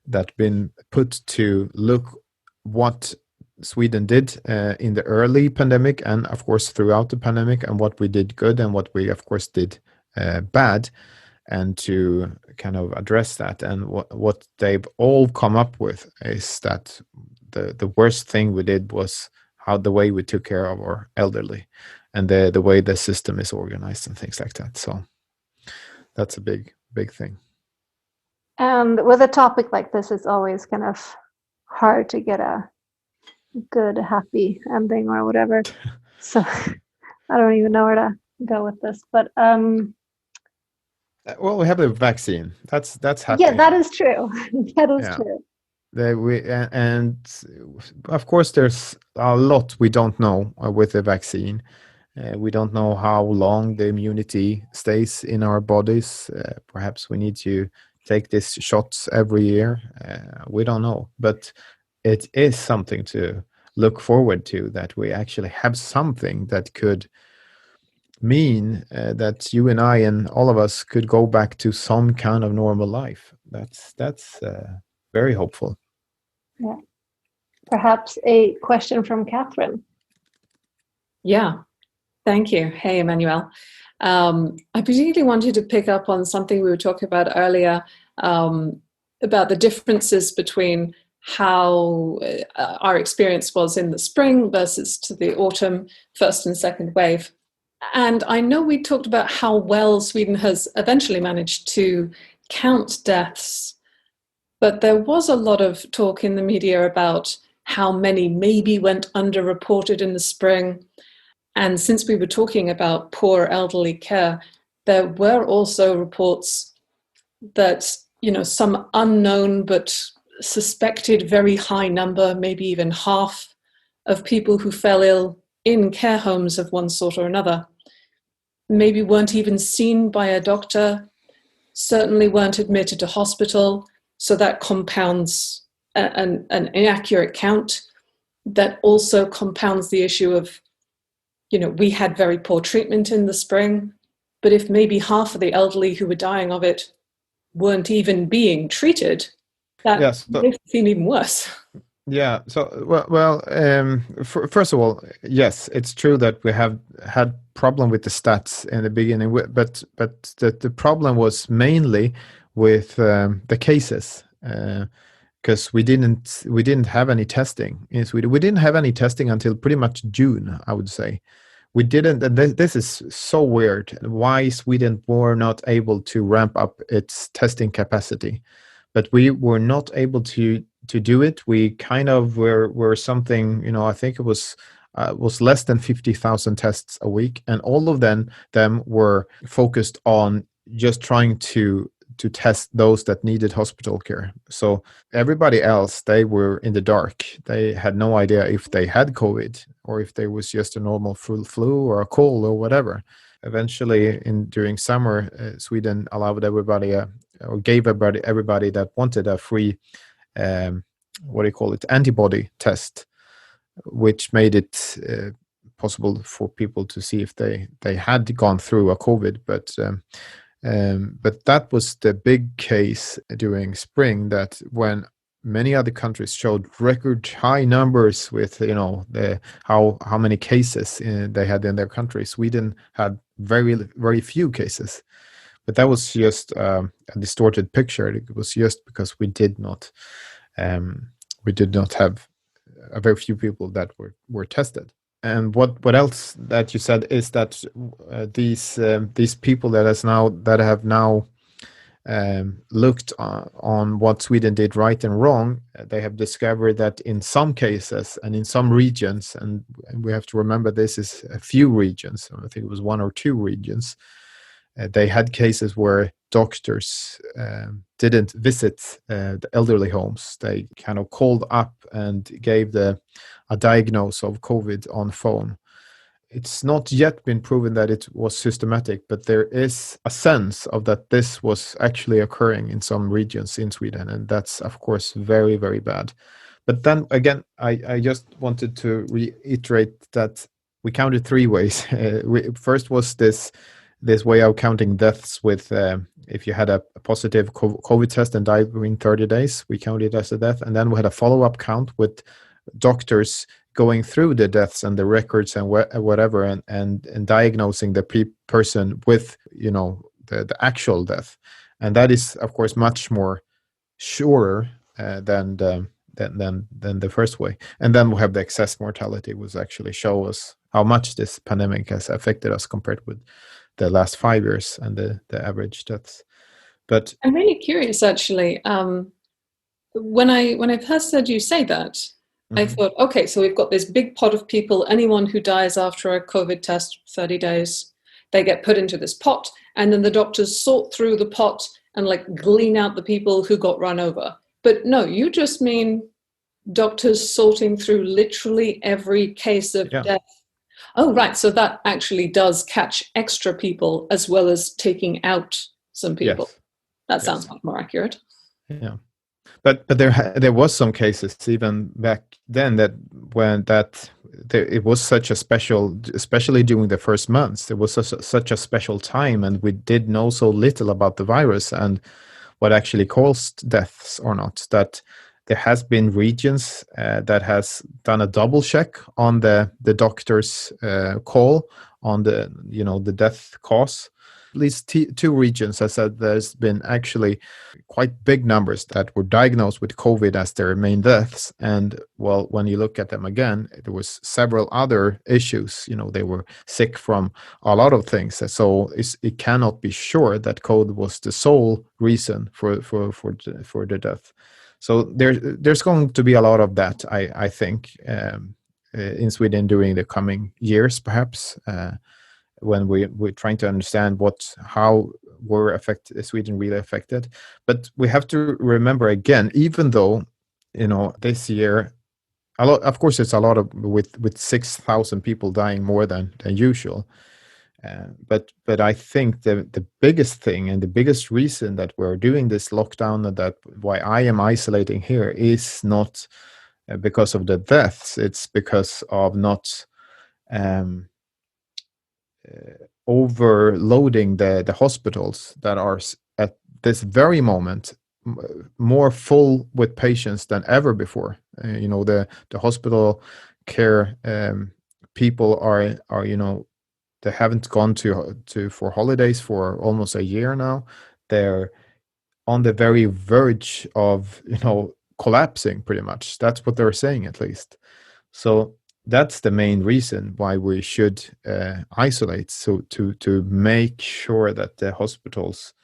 that been put to look what Sweden did in the early pandemic, and of course throughout the pandemic, and what we did good and what we of course did bad, and to kind of address that. And what they've all come up with is that the worst thing we did was the way we took care of our elderly, and the way the system is organized and things like that. So that's a big thing. And with a topic like this, it's always kind of hard to get a good, happy ending or whatever. So I don't even know where to go with this. But well, we have the vaccine. That's happy. Yeah, that is true. That is true. And of course, there's a lot we don't know with the vaccine. We don't know how long the immunity stays in our bodies. Perhaps we need to take these shots every year. We don't know, but it is something to look forward to, that we actually have something that could mean that you and I and all of us could go back to some kind of normal life. That's very hopeful. Yeah. Perhaps a question from Catherine. Yeah, thank you. Hey, Emanuel. I particularly wanted to pick up on something we were talking about earlier, about the differences between how our experience was in the spring versus to the autumn, first and second wave. And I know we talked about how well Sweden has eventually managed to count deaths, but there was a lot of talk in the media about how many maybe went underreported in the spring. And since we were talking about poor elderly care, there were also reports that, some unknown but suspected very high number, maybe even half, of people who fell ill in care homes of one sort or another maybe weren't even seen by a doctor, certainly weren't admitted to hospital. So that compounds an inaccurate count. That also compounds the issue of, we had very poor treatment in the spring, but if maybe half of the elderly who were dying of it weren't even being treated, that makes it seem even worse. Yeah. So, first of all, yes, it's true that we have had problem with the stats in the beginning, but the problem was mainly with the cases, because we didn't have any testing in Sweden. We didn't have any testing until pretty much June, I would say. We didn't, and this is so weird. Why Sweden were not able to ramp up its testing capacity, but we were not able to do it. We kind of were something, I think it was less than 50,000 tests a week, and all of them were focused on just trying to test those that needed hospital care. So everybody else, they were in the dark. They had no idea if they had COVID or if there was just a normal flu or a cold or whatever. Eventually, during summer, Sweden allowed everybody or gave everybody that wanted a free antibody test, which made it possible for people to see if they had gone through a COVID. But that was the big case during spring, that when many other countries showed record high numbers with how many cases they had in their country, Sweden had very, very few cases. But that was just a distorted picture. It was just because we did not have a very few people that were tested. And what else that you said is that these people that have now looked on what Sweden did right and wrong, they have discovered that in some cases and in some regions, and we have to remember this is a few regions, I think it was 1 or 2 regions, they had cases where doctors didn't visit the elderly homes. They kind of called up and gave a diagnosis of COVID on phone. It's not yet been proven that it was systematic, but there is a sense of that this was actually occurring in some regions in Sweden, and that's of course very, very bad. But then again, I just wanted to reiterate that we counted 3 ways. First was this way of counting deaths with if you had a positive COVID test and died within 30 days, we counted as a death. And then we had a follow-up count with doctors going through the deaths and the records and whatever and diagnosing the person with the actual death. And that is of course much more surer than the first way. And then we have the excess mortality, which actually show us how much this pandemic has affected us compared with the last 5 years and the average deaths. But I'm really curious, actually. When I first heard you say that, I thought, okay, so we've got this big pot of people. Anyone who dies after a COVID test, 30 days, they get put into this pot, and then the doctors sort through the pot and glean out the people who got run over. But no, you just mean doctors sorting through literally every case of death. Oh, right. So that actually does catch extra people as well as taking out some people. Yes. That sounds much more accurate. Yeah. But there was some cases even back then it was such a special, especially during the first months, there was such a special time, and we did know so little about the virus and what actually caused deaths or not, that there has been regions that has done a double check on the doctor's call on the the death cause. At least two regions have said there's been actually quite big numbers that were diagnosed with COVID as their main deaths. And well, when you look at them again, there was several other issues. They were sick from a lot of things. So it cannot be sure that COVID was the sole reason for the death. So there's going to be a lot of that, I think, in Sweden during the coming years, perhaps. When we're trying to understand how Sweden really affected. But we have to remember again, even though this year of course it's a lot of with 6,000 people dying more than usual, but I think the biggest thing and the biggest reason that we're doing this lockdown and that why I am isolating here is not because of the deaths. It's because of not overloading the hospitals that are at this very moment more full with patients than ever before. The hospital care people are they haven't gone to for holidays for almost a year now. They're on the very verge of collapsing, pretty much. That's what they're saying, at least. So that's the main reason why we should isolate, so to make sure that the hospitals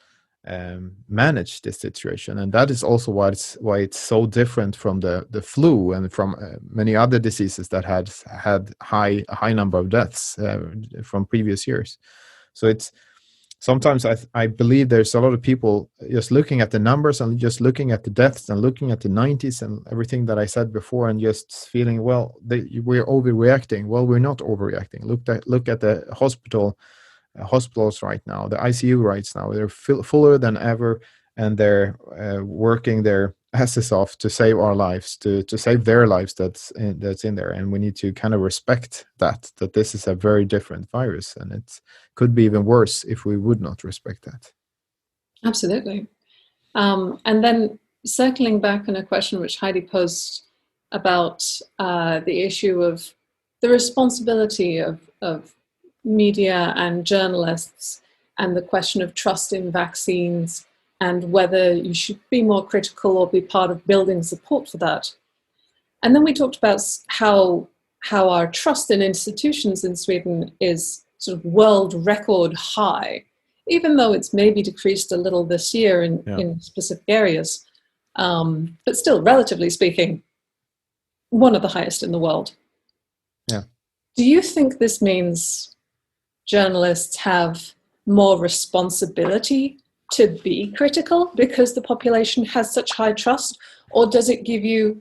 manage this situation. And that is also why it's so different from the flu and from many other diseases that had a high number of deaths from previous years. So it's sometimes I believe there's a lot of people just looking at the numbers and just looking at the deaths and looking at the 90s and everything that I said before and just feeling, well, we're overreacting. Well, we're not overreacting. Look at the hospitals right now, the ICU right now. They're fuller than ever, and they're working their asses off to save our lives, to save their lives that's in there. And we need to kind of respect that this is a very different virus, and it could be even worse if we would not respect that. Absolutely. And then circling back on a question which Heidi posed about the issue of the responsibility of media and journalists, and the question of trust in vaccines, and whether you should be more critical or be part of building support for that. And then we talked about how our trust in institutions in Sweden is sort of world record high, even though it's maybe decreased a little this year in specific areas, but still, relatively speaking, one of the highest in the world. Yeah. Do you think this means journalists have more responsibility to be critical because the population has such high trust, or does it give you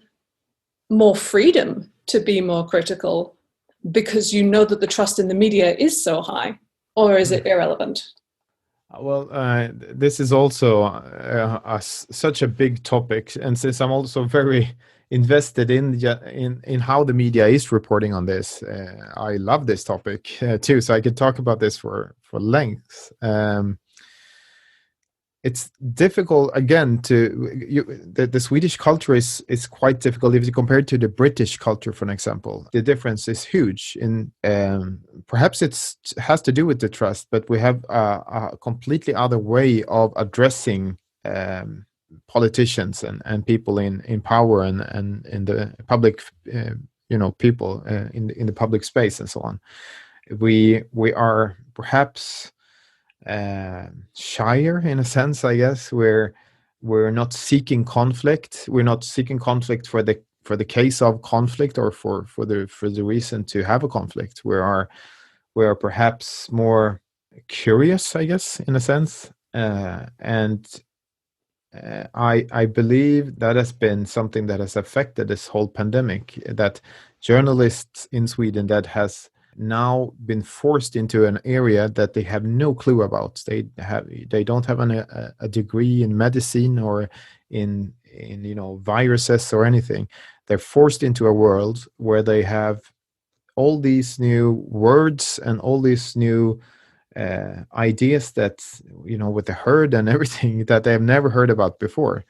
more freedom to be more critical because you know that the trust in the media is so high, or is it irrelevant? Well, this is also such a big topic, and since I'm also very invested in how the media is reporting on this, I love this topic too. So I could talk about this for length. It's difficult again the Swedish culture is quite difficult if you compare it to the British culture, for example. The difference is huge. In perhaps it has to do with the trust, but we have a completely other way of addressing politicians and people in power and in the public, people in the public space and so on. We are perhaps shyer in a sense, I guess. We're not seeking conflict. We're not seeking conflict for the case of conflict or for the reason to have a conflict. We are perhaps more curious, I guess, in a sense, and I believe that has been something that has affected this whole pandemic, that journalists in Sweden that has now been forced into an area that they have no clue about. They don't have a degree in medicine or in viruses or anything. They're forced into a world where they have all these new words and all these new ideas that with the herd and everything that they have never heard about before.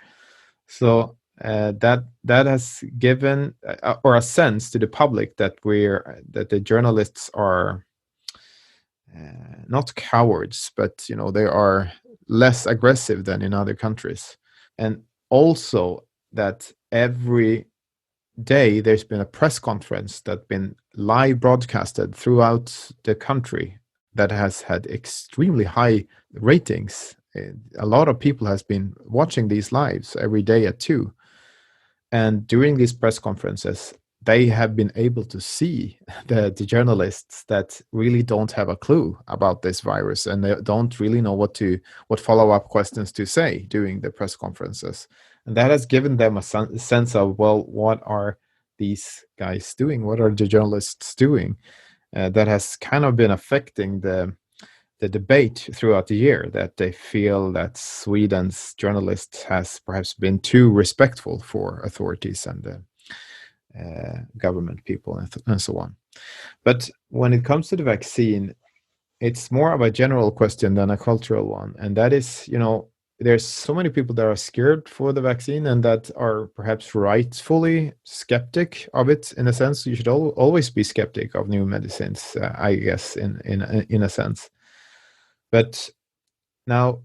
So that has given or a sense to the public that the journalists are not cowards, but they are less aggressive than in other countries, and also that every day there's been a press conference that's been live broadcasted throughout the country that has had extremely high ratings. A lot of people has been watching these lives every day at 2. And during these press conferences, they have been able to see the journalists that really don't have a clue about this virus, and they don't really know what follow-up questions to say during the press conferences. And that has given them a sense of, well, what are these guys doing? What are the journalists doing? That has kind of been affecting the debate throughout the year, that they feel that Sweden's journalists has perhaps been too respectful for authorities and government people and so on. But when it comes to the vaccine, it's more of a general question than a cultural one. And that is, there's so many people that are scared for the vaccine and that are perhaps rightfully skeptic of it. In a sense, you should always be skeptic of new medicines, I guess, in a sense. But now,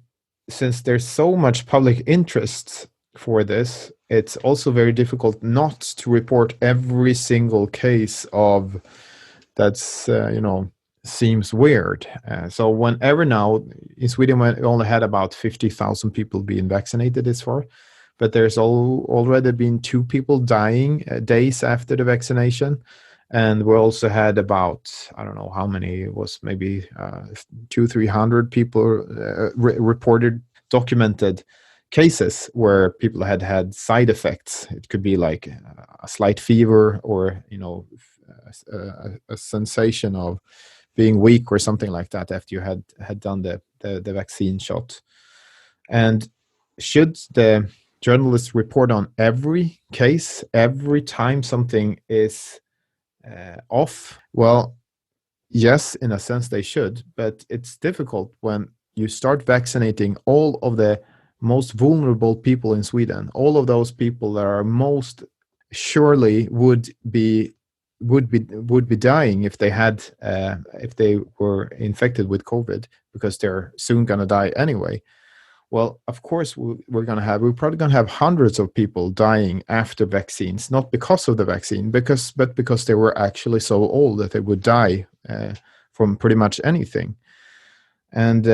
since there's so much public interest for this, it's also very difficult not to report every single case of that's, seems weird. So whenever now, in Sweden, we only had about 50,000 people being vaccinated this far, but there's already been 2 people dying days after the vaccination. And we also had about, I don't know how many, it was maybe 200-300 people reported, documented cases where people had side effects. It could be like a slight fever or, a sensation of being weak or something like that after you had done the vaccine shot. And should the journalists report on every case, every time something is off? Well, yes, in a sense they should, but it's difficult when you start vaccinating all of the most vulnerable people in Sweden, all of those people that are most surely would be dying if they were infected with COVID, because they're soon going to die anyway. Well, of course, we're probably going to have hundreds of people dying after vaccines, not because of the vaccine, but because they were actually so old that they would die from pretty much anything. And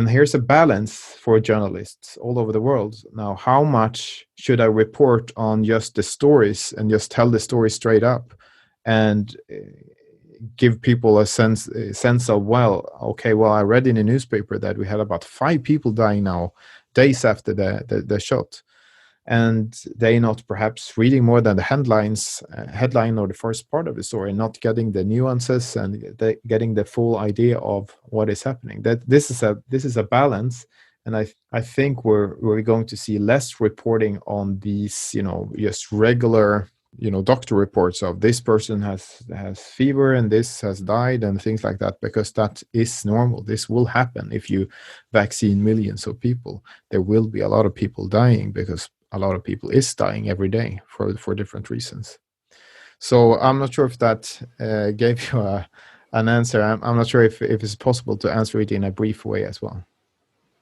here's a balance for journalists all over the world. Now, how much should I report on just the stories and just tell the story straight up and give people a sense of, I read in the newspaper that we had about 5 people dying now, days after the shot, and they not perhaps reading more than the headline or the first part of the story, not getting the nuances and getting the full idea of what is happening. That this is a balance, and I think we're going to see less reporting on these, just regular, doctor reports of this person has fever and this has died and things like that, because that is normal. This will happen if you vaccine millions of people. There will be a lot of people dying because a lot of people is dying every day for different reasons. So I'm not sure if that gave you an answer. I'm not sure if it's possible to answer it in a brief way as well.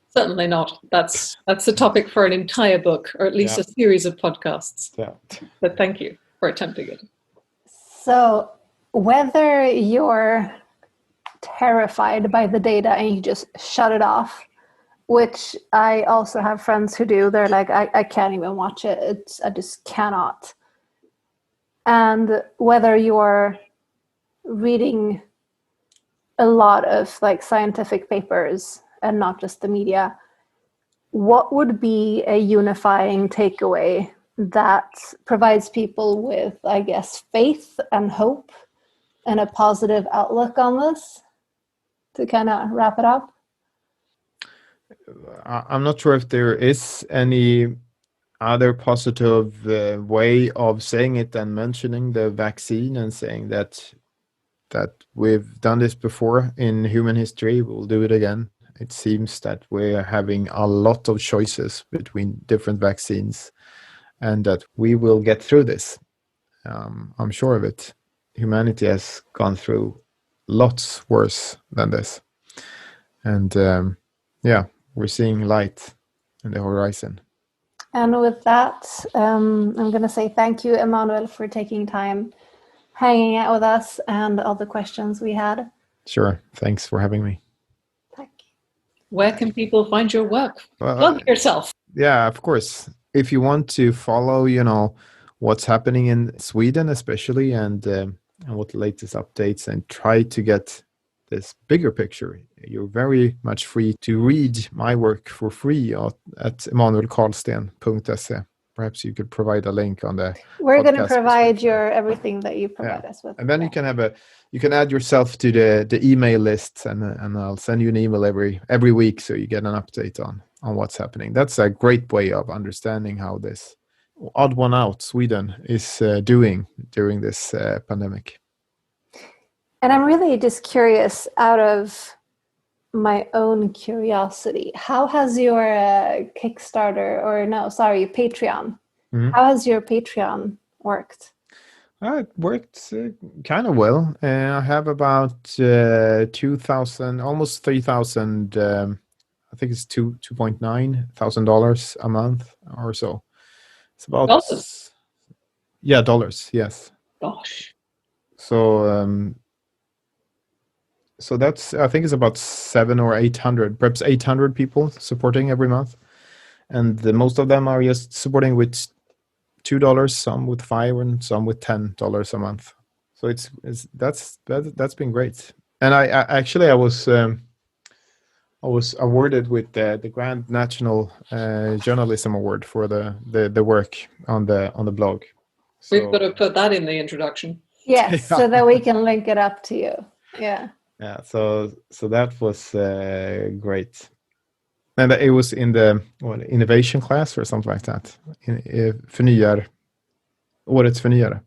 Certainly not. That's a topic for an entire book, or at least a series of podcasts. Yeah. But thank you for attempting it. So whether you're terrified by the data and you just shut it off, which I also have friends who do, they're like, I can't even watch it. I just cannot. And whether you're reading a lot of like scientific papers and not just the media, what would be a unifying takeaway that provides people with, I guess, faith and hope and a positive outlook on this, to kind of wrap it up? I'm not sure if there is any other positive way of saying it than mentioning the vaccine and saying that we've done this before in human history, we'll do it again. It seems that we're having a lot of choices between different vaccines, and that we will get through this. I'm sure of it. Humanity has gone through lots worse than this. And we're seeing light in the horizon. And with that, I'm going to say thank you, Emanuel, for taking time hanging out with us and all the questions we had. Sure. Thanks for having me. Thank you. Where can people find your work? Plug yourself. Yeah, of course. If you want to follow, what's happening in Sweden, especially, and what the latest updates, and try to get this bigger picture, you're very much free to read my work for free at emanuelkarlsten.se. Perhaps you could provide a link on the. We're going to provide everything that you provide us with. And then you can add yourself to the email list, and I'll send you an email every week, so you get an update on what's happening. That's a great way of understanding how this odd one out Sweden is doing during this pandemic. And I'm really just curious, out of my own curiosity, how has your Patreon, how has your Patreon worked? It worked kind of well. I have about 2,000, almost 3,000, I think it's $2,900 a month or so. It's about dollars. Yeah, dollars, yes. Gosh. So that's, I think it's about 700 or 800, perhaps 800 people supporting every month. And most of them are just supporting with $2, some with $5, and some with $10 a month. So that's been great. And I was awarded with the Grand National Journalism Award for the work on the blog. So, we've got to put that in the introduction. Yes, so that we can link it up to you. Yeah. Yeah, so that was great, and it was in the innovation class or something like that. Årets förnyare.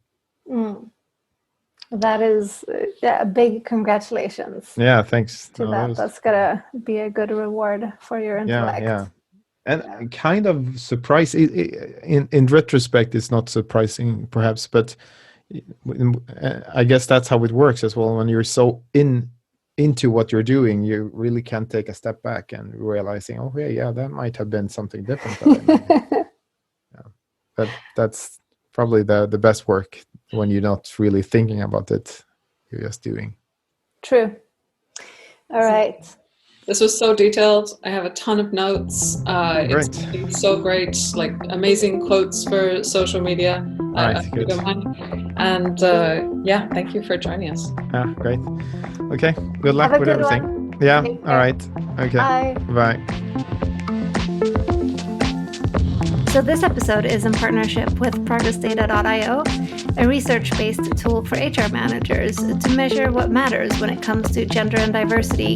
That is a big congratulations. Yeah, thanks. That's gonna be a good reward for your intellect. Yeah. And kind of surprising. In retrospect, it's not surprising, perhaps, but I guess that's how it works as well. When you're so into what you're doing, you really can't take a step back and realizing, that might have been something different. That's probably the best work, when you're not really thinking about it, you're just doing. True. All right. This was so detailed. I have a ton of notes. It's so great, like amazing quotes for social media. Good. And thank you for joining us. Great. Okay. Good luck with everything. One. Yeah. All right. Okay. Bye. So this episode is in partnership with ProgressData.io, a research-based tool for HR managers to measure what matters when it comes to gender and diversity,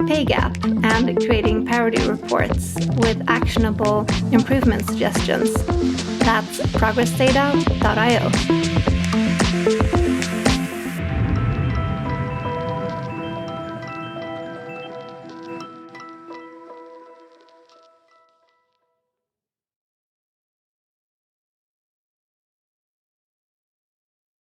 pay gap, and creating parity reports with actionable improvement suggestions. That's ProgressData.io.